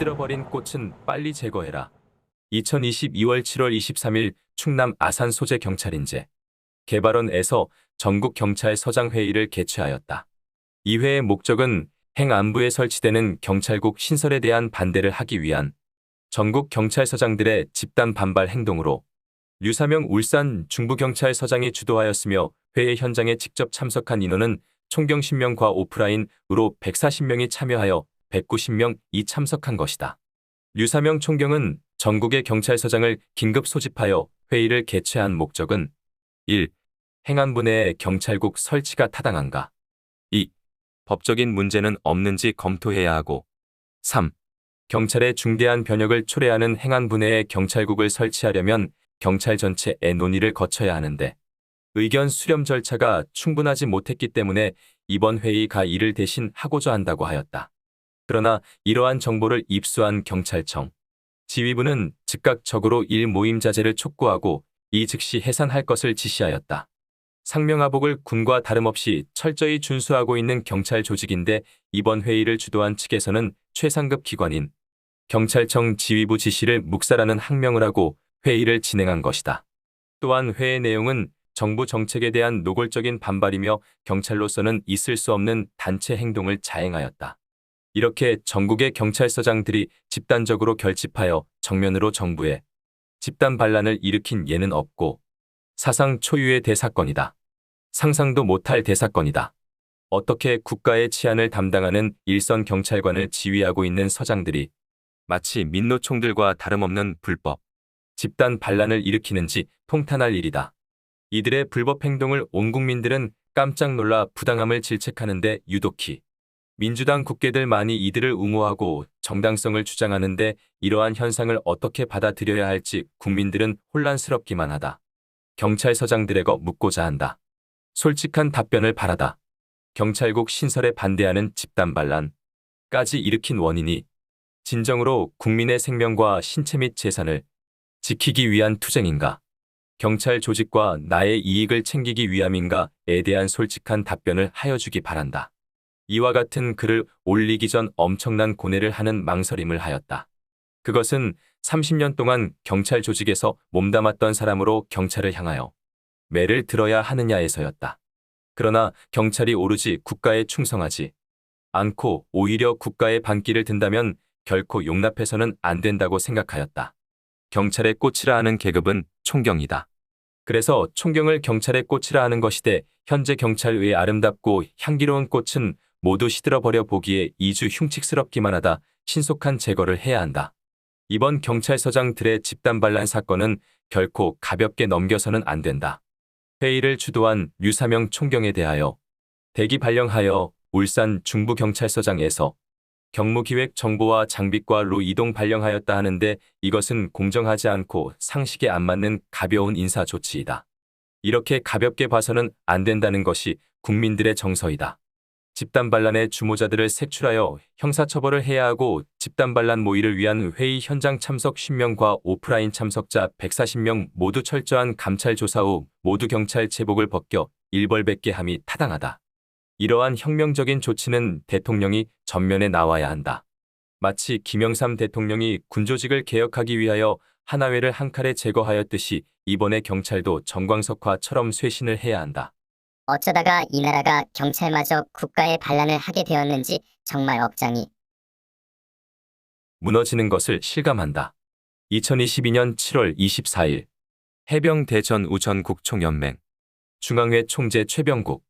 시들어버린 꽃은 빨리 제거해라. 2022월 7월 23일 충남 아산소재경찰인재 개발원에서 전국경찰서장 회의를 개최하였다. 이 회의 목적은 행안부에 설치되는 경찰국 신설에 대한 반대를 하기 위한 전국 경찰서장들의 집단 반발 행동으로 류사명 울산 중부경찰서장이 주도하였으며 회의 현장에 직접 참석한 인원은 총경 10명과 오프라인으로 140명이 참여하여 190명이 참석한 것이다. 류사명 총경은 전국의 경찰서장을 긴급 소집하여 회의를 개최한 목적은 1. 행안부 내에 경찰국 설치가 타당한가? 2. 법적인 문제는 없는지 검토해야 하고 3. 경찰의 중대한 변혁을 초래하는 행안부 내에 경찰국을 설치하려면 경찰 전체의 논의를 거쳐야 하는데 의견 수렴 절차가 충분하지 못했기 때문에 이번 회의가 이를 대신 하고자 한다고 하였다. 그러나 이러한 정보를 입수한 경찰청 지휘부는 즉각적으로 모임 자제를 촉구하고 이 즉시 해산할 것을 지시하였다. 상명하복을 군과 다름없이 철저히 준수하고 있는 경찰 조직인데 이번 회의를 주도한 측에서는 최상급 기관인 경찰청 지휘부 지시를 묵살하는 항명을 하고 회의를 진행한 것이다. 또한 회의 내용은 정부 정책에 대한 노골적인 반발이며 경찰로서는 있을 수 없는 단체 행동을 자행하였다. 이렇게 전국의 경찰서장들이 집단적으로 결집하여 정면으로 정부에 집단 반란을 일으킨 예는 없고 사상 초유의 대사건이다. 상상도 못할 대사건이다. 어떻게 국가의 치안을 담당하는 일선 경찰관을 지휘하고 있는 서장들이 마치 민노총들과 다름없는 불법 집단 반란을 일으키는지 통탄할 일이다. 이들의 불법 행동을 온 국민들은 깜짝 놀라 부당함을 질책하는데 유독히 민주당 국회들만이 이들을 옹호하고 정당성을 주장하는데 이러한 현상을 어떻게 받아들여야 할지 국민들은 혼란스럽기만 하다. 경찰서장들에게 묻고자 한다. 솔직한 답변을 바라다. 경찰국 신설에 반대하는 집단 반란까지 일으킨 원인이 진정으로 국민의 생명과 신체 및 재산을 지키기 위한 투쟁인가? 경찰 조직과 나의 이익을 챙기기 위함인가에 대한 솔직한 답변을 하여주기 바란다. 이와 같은 글을 올리기 전 엄청난 고뇌를 하는 망설임을 하였다. 그것은 30년 동안 경찰 조직에서 몸담았던 사람으로 경찰을 향하여 매를 들어야 하느냐에서였다. 그러나 경찰이 오로지 국가에 충성하지 않고 오히려 국가의 반기를 든다면 결코 용납해서는 안 된다고 생각하였다. 경찰의 꽃이라 하는 계급은 총경이다. 그래서 총경을 경찰의 꽃이라 하는 것이되 현재 경찰의 아름답고 향기로운 꽃은 모두 시들어버려 보기에 이주 흉측스럽기만 하다. 신속한 제거를 해야 한다. 이번 경찰서장들의 집단 반란 사건은 결코 가볍게 넘겨서는 안 된다. 회의를 주도한 류사명 총경에 대하여 대기 발령하여 울산 중부경찰서장에서 경무기획 정보와 장비과로 이동 발령하였다 하는데 이것은 공정하지 않고 상식에 안 맞는 가벼운 인사 조치이다. 이렇게 가볍게 봐서는 안 된다는 것이 국민들의 정서이다. 집단 반란의 주모자들을 색출하여 형사처벌을 해야 하고 집단 반란 모의를 위한 회의 현장 참석 10명과 오프라인 참석자 140명 모두 철저한 감찰 조사 후 모두 경찰 제복을 벗겨 일벌백계 함이 타당하다. 이러한 혁명적인 조치는 대통령이 전면에 나와야 한다. 마치 김영삼 대통령이 군조직을 개혁하기 위하여 하나회를 한 칼에 제거하였듯이 이번에 경찰도 정광석화처럼 쇄신을 해야 한다. 어쩌다가 이 나라가 경찰마저 국가의 반란을 하게 되었는지 정말 억장이 무너지는 것을 실감한다. 2022년 7월 24일 해병대전우전국총연맹 중앙회 총재 최병국